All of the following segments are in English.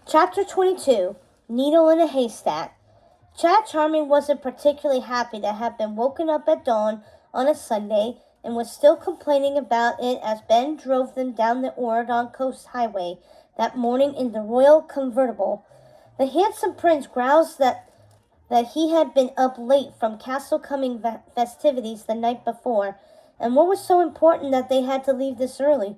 Chapter 22, Needle in a Haystack. Chad Charming wasn't particularly happy to have been woken up at dawn on a Sunday and was still complaining about it as Ben drove them down the Oregon Coast Highway that morning in the royal convertible. The handsome prince groused that he had been up late from castle-coming festivities the night before, and what was so important that they had to leave this early?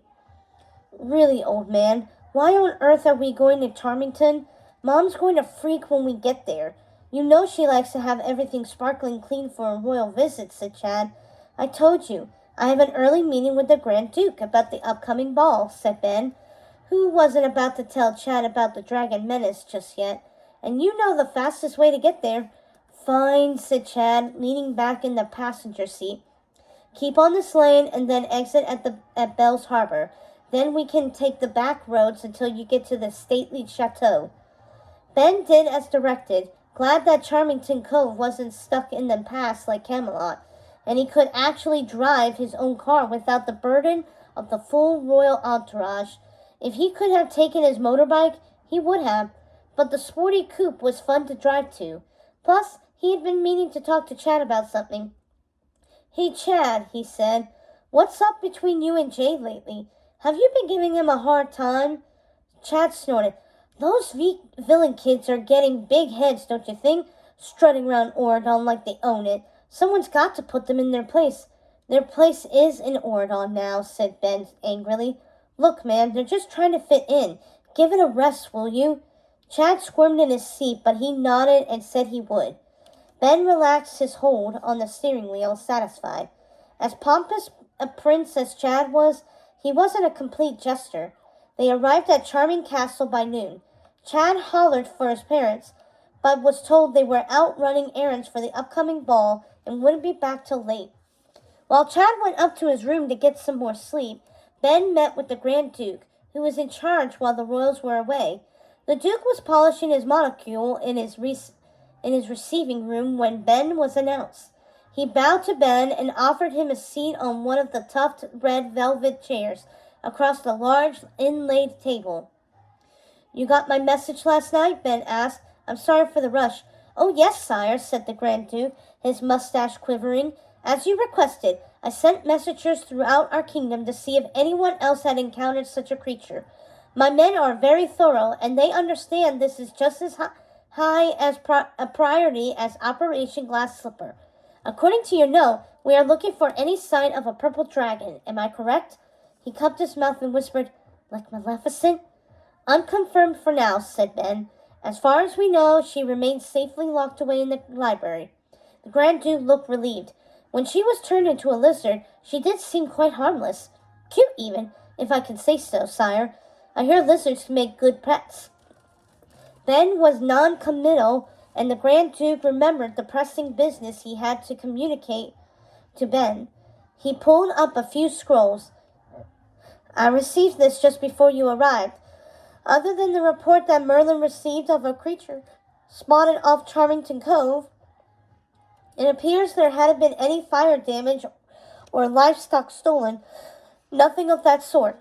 Really, old man, why on earth are we going to Charmington? Mom's going to freak when we get there. You know she likes to have everything sparkling clean for a royal visit, said Chad. I told you, I have an early meeting with the Grand Duke about the upcoming ball, said Ben, who wasn't about to tell Chad about the Dragon Menace just yet. And you know the fastest way to get there. Fine, said Chad, leaning back in the passenger seat. Keep on this lane and then exit at Bell's Harbor. Then we can take the back roads until you get to the stately chateau. Ben did as directed, glad that Charmington Cove wasn't stuck in the past like Camelot, and he could actually drive his own car without the burden of the full royal entourage. If he could have taken his motorbike, he would have, but the sporty coupe was fun to drive to. Plus, he had been meaning to talk to Chad about something. Hey, Chad, he said, what's up between you and Jay lately? Have you been giving him a hard time? Chad snorted. Those villain kids are getting big heads, don't you think? Strutting around Oregon like they own it. Someone's got to put them in their place. Their place is in Oregon now, said Ben angrily. Look, man, they're just trying to fit in. Give it a rest, will you? Chad squirmed in his seat, but he nodded and said he would. Ben relaxed his hold on the steering wheel, satisfied. As pompous a prince as Chad was, he wasn't a complete jester. They arrived at Charming Castle by noon. Chad hollered for his parents, but was told they were out running errands for the upcoming ball and wouldn't be back till late. While Chad went up to his room to get some more sleep, Ben met with the Grand Duke, who was in charge while the royals were away. The Duke was polishing his monocule in his receiving room when Ben was announced. He bowed to Ben and offered him a seat on one of the tufted red velvet chairs across the large inlaid table. You got my message last night? Ben asked. I'm sorry for the rush. Oh, yes, sire, said the Grand Duke, his mustache quivering. As you requested, I sent messengers throughout our kingdom to see if anyone else had encountered such a creature. My men are very thorough, and they understand this is just as high as a priority as Operation Glass Slipper. According to your note, we are looking for any sign of a purple dragon. Am I correct? He cupped his mouth and whispered, like Maleficent? Unconfirmed for now, said Ben. As far as we know, she remains safely locked away in the library. The Grand Duke looked relieved. When she was turned into a lizard, she did seem quite harmless. Cute even, if I can say so, sire. I hear lizards make good pets. Ben was non-committal, and the Grand Duke remembered the pressing business he had to communicate to Ben. He pulled up a few scrolls. I received this just before you arrived. Other than the report that Merlin received of a creature spotted off Charmington Cove, it appears there hadn't been any fire damage or livestock stolen, nothing of that sort.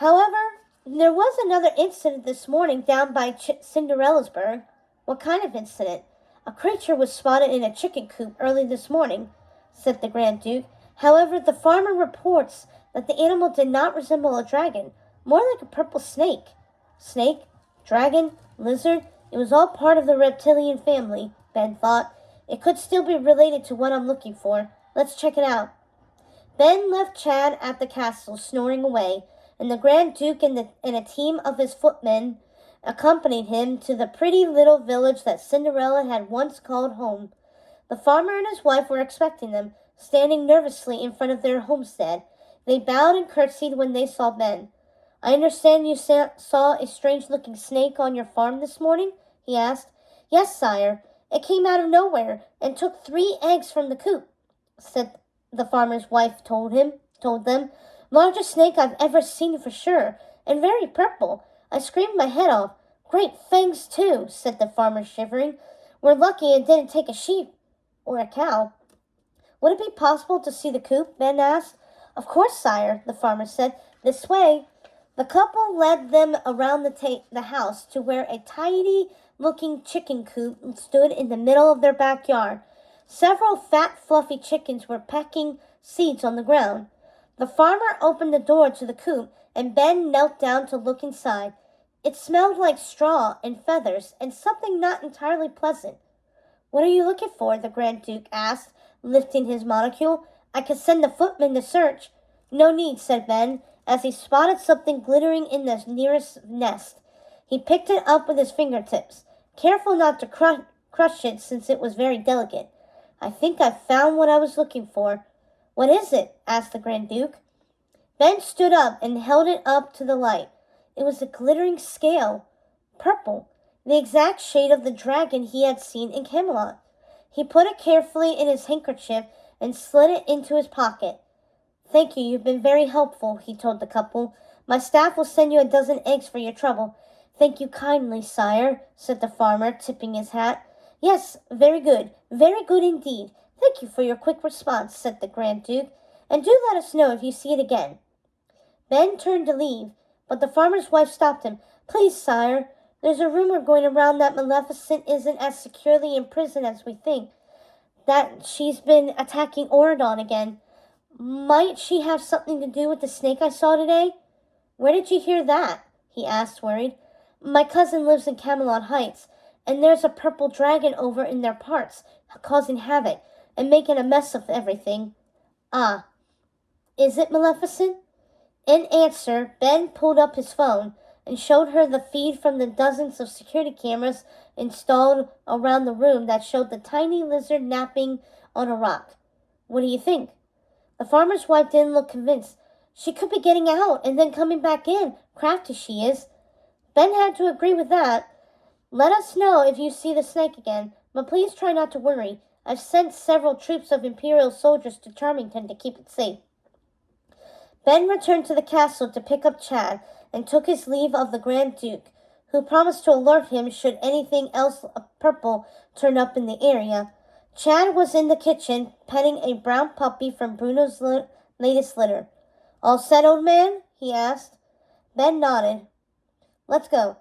However, there was another incident this morning down by Cinderella's-burg. What kind of incident? A creature was spotted in a chicken coop early this morning, said the Grand Duke. However, the farmer reports that the animal did not resemble a dragon, more like a purple snake. Snake, dragon, lizard, it was all part of the reptilian family, Ben thought. It could still be related to what I'm looking for. Let's check it out. Ben left Chad at the castle, snoring away, and the Grand Duke and a team of his footmen accompanied him to the pretty little village that Cinderella had once called home. The farmer and his wife were expecting them, standing nervously in front of their homestead. They bowed and curtsied when they saw Ben. I understand you saw a strange-looking snake on your farm this morning? He asked. Yes, sire. It came out of nowhere and took 3 eggs from the coop, said the farmer's wife told them. Largest snake I've ever seen for sure, and very purple. I screamed my head off. Great fangs, too, said the farmer, shivering. We're lucky it didn't take a sheep or a cow. Would it be possible to see the coop? Ben asked. Of course, sire, the farmer said. This way. The couple led them around the house to where a tidy-looking chicken coop stood in the middle of their backyard. Several fat, fluffy chickens were pecking seeds on the ground. The farmer opened the door to the coop, and Ben knelt down to look inside. It smelled like straw and feathers and something not entirely pleasant. "What are you looking for?" the Grand Duke asked, lifting his monocle. "I could send the footman to search." "No need," said Ben, as he spotted something glittering in the nearest nest. He picked it up with his fingertips, careful not to crush it since it was very delicate. "I think I've found what I was looking for." "What is it?" asked the Grand Duke. Ben stood up and held it up to the light. It was a glittering scale, purple, the exact shade of the dragon he had seen in Camelot. He put it carefully in his handkerchief and slid it into his pocket. "Thank you, you've been very helpful," he told the couple. "My staff will send you a dozen eggs for your trouble." "Thank you kindly, sire," said the farmer, tipping his hat. "Yes, very good indeed. Thank you for your quick response," said the Grand Duke, "and do let us know if you see it again." Ben turned to leave, but the farmer's wife stopped him. "Please, sire, there's a rumor going around that Maleficent isn't as securely in prison as we think, that she's been attacking Oradon again. Might she have something to do with the snake I saw today?" "Where did you hear that?" he asked, worried. "My cousin lives in Camelot Heights, and there's a purple dragon over in their parts, causing havoc and making a mess of everything." "Ah, is it Maleficent?" In answer, Ben pulled up his phone and showed her the feed from the dozens of security cameras installed around the room that showed the tiny lizard napping on a rock. "What do you think?" The farmer's wife didn't look convinced. "She could be getting out and then coming back in, crafty she is." Ben had to agree with that. "Let us know if you see the snake again, but please try not to worry. I've sent several troops of Imperial soldiers to Charmington to keep it safe." Ben returned to the castle to pick up Chad and took his leave of the Grand Duke, who promised to alert him should anything else purple turn up in the area. Chad was in the kitchen, petting a brown puppy from Bruno's latest litter. "All set, old man?" he asked. Ben nodded. "Let's go.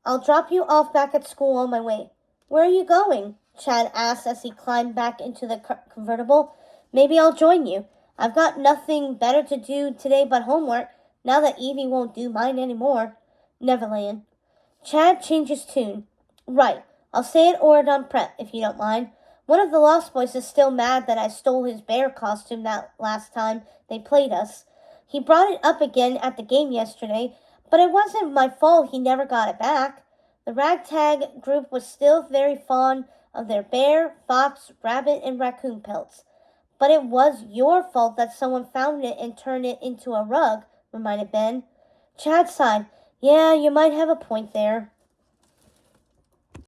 I'll drop you off back at school on my way." "Where are you going?" Chad asked as he climbed back into the convertible. "Maybe I'll join you. I've got nothing better to do today but homework, now that Evie won't do mine anymore." "Neverland." Chad changed his tune. "Right. I'll stay at Oradon Prep, if you don't mind. One of the Lost Boys is still mad that I stole his bear costume that last time they played us. He brought it up again at the game yesterday, but it wasn't my fault he never got it back." The ragtag group was still very fond of their bear, fox, rabbit, and raccoon pelts. "But it was your fault that someone found it and turned it into a rug," reminded Ben. Chad sighed. "Yeah, you might have a point there."